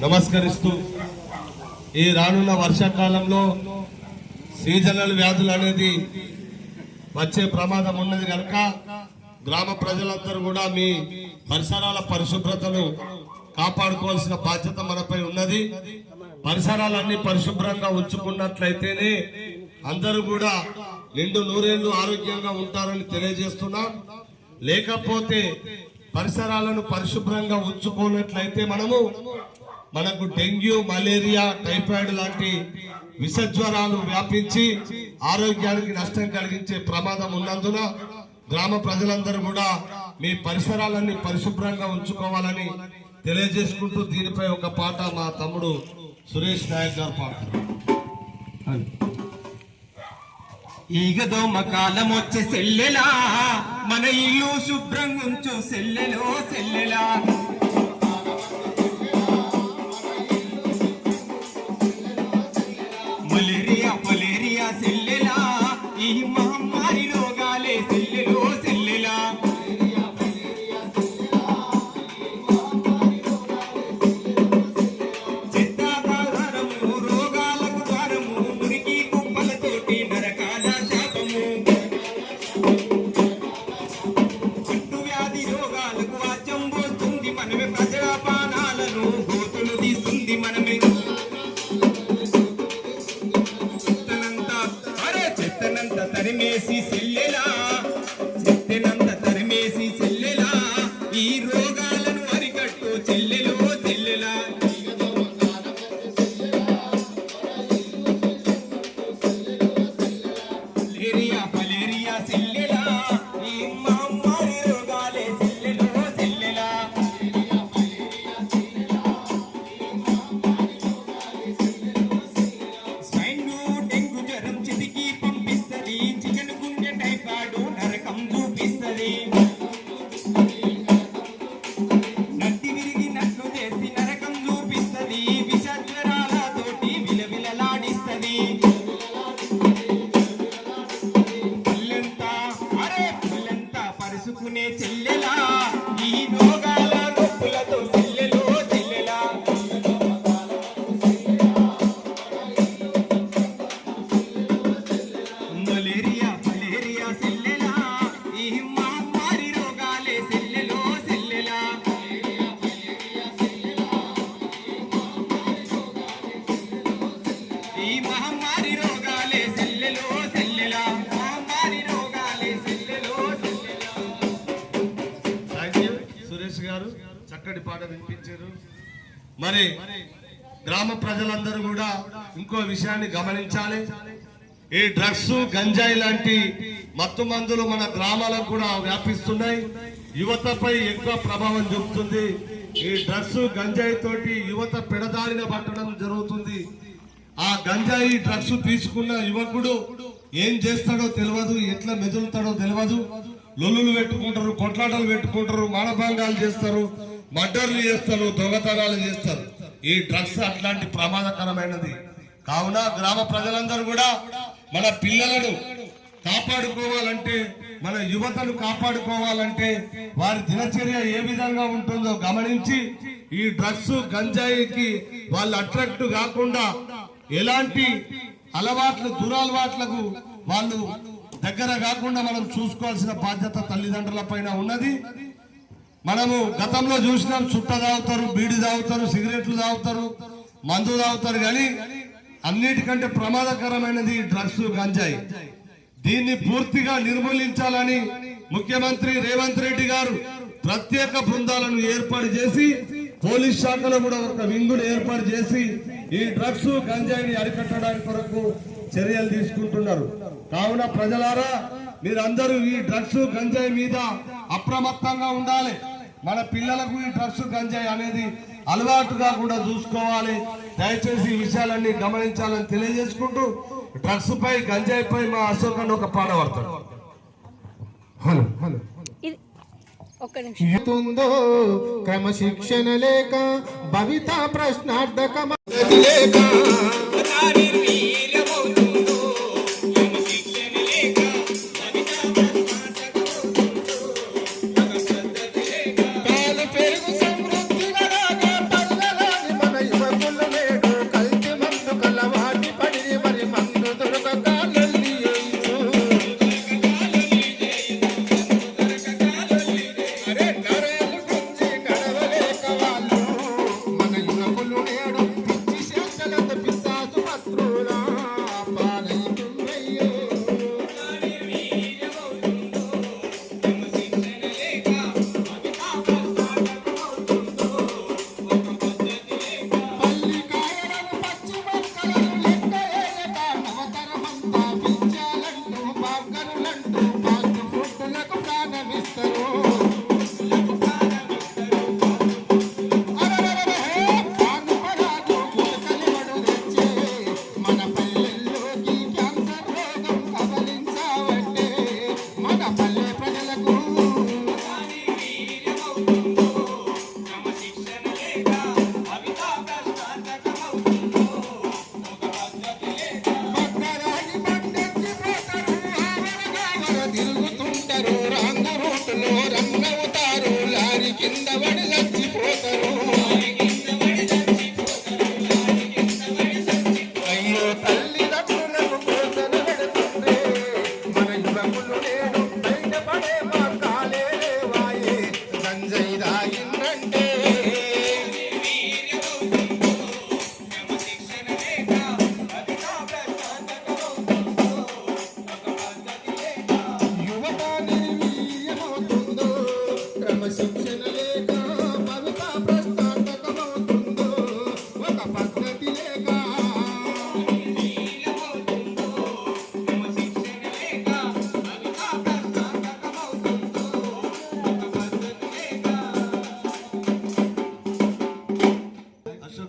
నమస్కరిస్తూ ఈ రానున్న వర్షాకాలంలో సీజనల్ వ్యాధులు అనేది వచ్చే ప్రమాదం ఉన్నది కనుక గ్రామ ప్రజలందరూ కూడా మీ పరిసరాల పరిశుభ్రతను కాపాడుకోవాల్సిన బాధ్యత మనపై ఉన్నది. పరిసరాలన్నీ పరిశుభ్రంగా ఉంచుకున్నట్లయితేనే అందరూ కూడా నిండు నూరేళ్లు ఆరోగ్యంగా ఉంటారని తెలియజేస్తున్నాం. లేకపోతే పరిసరాలను పరిశుభ్రంగా ఉంచుకోనట్లయితే మనకు డెంగ్యూ, మలేరియా, టైఫాయిడ్ లాంటి విషజ్వరాలు వ్యాపించి ఆరోగ్యానికి నష్టం కలిగించే ప్రమాదం ఉన్నందున గ్రామ ప్రజలందరూ కూడా మీ పరిసరాలన్నీ పరిశుభ్రంగా ఉంచుకోవాలని తెలియజేసుకుంటూ దీనిపై ఒక పాట మా తమ్ముడు సురేష్ నాయక్ గారు పాడతారు. ఈగదోమ కాలం వచ్చే సెల్లెలా, మన ఇల్లు శుభ్రంగా ఉంచు సెల్లెలో సెల్లెలా. మలేరియా మలేరియా సెల్లెలా, ఈ మహమ్మారి రోగాలే సెల్లెలో సెల్లెలా. చెత్తాకారము రోగాలకు ద్వారము, మురికి కుప్పలతోటి నరకాల శాపము. అంటు వ్యాధి రోగాలకు వాద్యం పోస్తుంది మనమే, ప్రజాపానాలను గోతులు తీస్తుంది మనమే. చెత్తనంత తరిమేసి సెల్లెలా, చెత్తనంత తరిమేసి సెల్లెలా, ఈ రోగాలను అరికట్టు చెల్లెలో చెల్లెలా. మలేరియా మలేరియా సెల్లెలా, ఈ మహమ్మారి రోగాలే సెల్లెలో సెల్లెలా. స్వైన్ ఫ్లూ, డెంగ్యూ జ్వరం చితికి పంపిస్తది, చికెన్ గుండె టైఫాయిడ్ నరకం చూపిస్తది. నట్టి విరిగినట్లు చేసి నరకం చూపిస్తది, విష జ్వరాలతోటి విలవిలలాడిస్తది. పల్లెంతా పరుసుకునే చెల్లెలా, ఈ రోగాల నొప్పులతో చెల్లెలో చెల్లెలా. మలేరియా మలేరియా సెల్లెలా, ఈ మహమ్మారి రోగాలే సెల్లెలో సెల్లెలా. ఈ మహమ్మారి రోగాలే సెల్లెలో సెల్లెలా, మహమ్మారి రోగాలే సెల్లెలో సెల్లెలా. థ్యాంక్ యూ సురేష్ గారు, చక్కటి పాట వినిపించారు. మరి గ్రామ ప్రజలందరూ కూడా ఇంకో విషయాన్ని గమనించాలి. ఈ డ్రగ్స్, గంజాయి లాంటి మత్తు మందులు మన గ్రామాలకు కూడా వ్యాపిస్తున్నాయి. యువతపై ఎక్కువ ప్రభావం చూపుతుంది. ఈ డ్రగ్స్, గంజాయి తోటి యువత పెడదారిన పట్టడం జరుగుతుంది. ఆ గంజాయి, డ్రగ్స్ తీసుకున్న యువకుడు ఏం చేస్తాడో తెలియదు, ఎట్లా మెదులుతాడో తెలియదు. లొల్లులు పెట్టుకుంటారు, కొట్లాటలు పెట్టుకుంటారు, మానభంగాలు చేస్తారు, మర్డర్లు చేస్తారు, దొంగతనాలు చేస్తారు. ఈ డ్రగ్స్ అట్లాంటి ప్రమాదకరమైనది. కావున గ్రామ ప్రజలందరూ కూడా మన పిల్లలను కాపాడుకోవాలంటే, మన యువతను కాపాడుకోవాలంటే వారి దినచర్య ఏ విధంగా ఉంటుందో గమనించి ఈ డ్రగ్స్, గంజాయికి వాళ్ళు అట్రాక్ట్ కాకుండా ఎలాంటి అలవాట్లు, దురలవాట్లకు వాళ్ళు దగ్గర కాకుండా మనం చూసుకోవాల్సిన బాధ్యత తల్లిదండ్రుల పైన ఉన్నది. మనము గతంలో చూసినాం, చుట్ట తాగుతారు, బీడి తాగుతారు, సిగరెట్లు తాగుతారు, మందు తాగుతారు. కానీ అన్నిటికంటే ప్రమాదకరమైనది డ్రగ్స్, గంజాయి. దీన్ని పూర్తిగా నిర్మూలించాలని ముఖ్యమంత్రి రేవంత్ రెడ్డి గారు ప్రత్యేక బృందాలను ఏర్పాటు చేసి, పోలీస్ శాఖలో కూడా ఒక వింగును ఏర్పాటు చేసి ఈ డ్రగ్స్, గంజాయిని అరికట్టడానికి కొరకు చర్యలు తీసుకుంటున్నారు. కావున ప్రజలారా, మీరందరూ ఈ డ్రగ్స్, గంజాయి మీద అప్రమత్తంగా ఉండాలి. మన పిల్లలకు ఈ డ్రగ్స్, గంజాయి అనేది అలవాటుగా కూడా చూసుకోవాలి. దయచేసి ఈ విషయాలన్నీ గమనించాలని తెలియజేసుకుంటూ డ్రగ్స్ పై, గంజాయి పై మా అశోక్ అన్న ఒక పాట పడతాడు. క్రమశిక్షణ లేక భవిత ప్రశ్నార్థక పెరుగు సమృద్ధిగా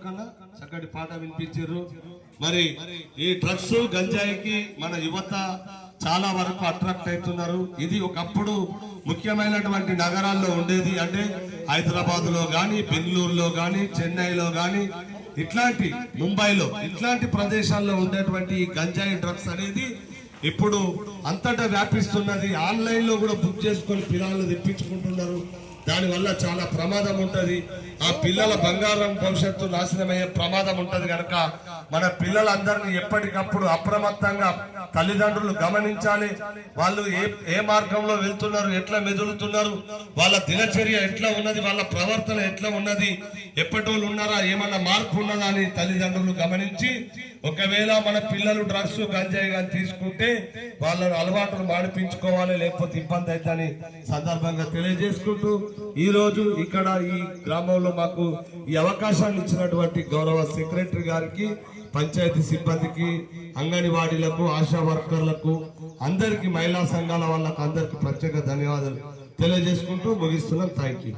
కన్నా చక్కటి పాట వినిపించారు. మరి ఈ డ్రగ్స్ గంజాయికి మన యువత చాలా వరకు అట్రాక్ట్ అవుతున్నారు. ఇది ఒకప్పుడు ముఖ్యమైనటువంటి నగరాల్లో ఉండేది, అంటే హైదరాబాద్ లో గాని, బెంగళూరులో గాని, చెన్నైలో గాని, ఇట్లాంటి ముంబైలో ఇట్లాంటి ప్రదేశాల్లో ఉండేటువంటి ఈ గంజాయి డ్రగ్స్ అనేది ఇప్పుడు అంతటా వ్యాపిస్తున్నది. ఆన్లైన్ లో కూడా బుక్ చేసుకొని పిల్లలు తెప్పించుకుంటున్నారు. దానివల్ల చాలా ప్రమాదం ఉంటది. ఆ పిల్లల బంగారం భవిష్యత్తు నాశనమయ్యే ప్రమాదం ఉంటది కనుక మన పిల్లలందరినీ ఎప్పటికప్పుడు అప్రమత్తంగా తల్లిదండ్రులు గమనించాలి. వాళ్ళు ఏ మార్గంలో వెళ్తున్నారు, ఎట్లా మెదులుతున్నారు, వాళ్ళ దినచర్య ఎట్లా ఉన్నది, వాళ్ళ ప్రవర్తన ఎట్లా ఉన్నది, ఎప్పటోళ్ళు ఉన్నారా, ఏమన్నా మార్పు ఉన్నదా అని తల్లిదండ్రులు గమనించి, ఒకవేళ మన పిల్లలు డ్రగ్స్ గంజాయి కానీ తీసుకుంటే వాళ్ళ అలవాటును మాడిపించుకోవాలి, లేకపోతే ఇబ్బంది అవుతుందని సందర్భంగా తెలియజేసుకుంటూ ఈ రోజు ఇక్కడ ఈ గ్రామంలో మాకు ఈ అవకాశాన్ని ఇచ్చినటువంటి గౌరవ సెక్రటరీ గారికి, పంచాయతీ సిబ్బందికి, అంగన్వాడీలకు, ఆశా వర్కర్లకు, అందరికి, మహిళా సంఘాల వాళ్ళకు అందరికి ప్రత్యేక ధన్యవాదాలు తెలియజేసుకుంటూ ముగిస్తున్నాం. Thank you.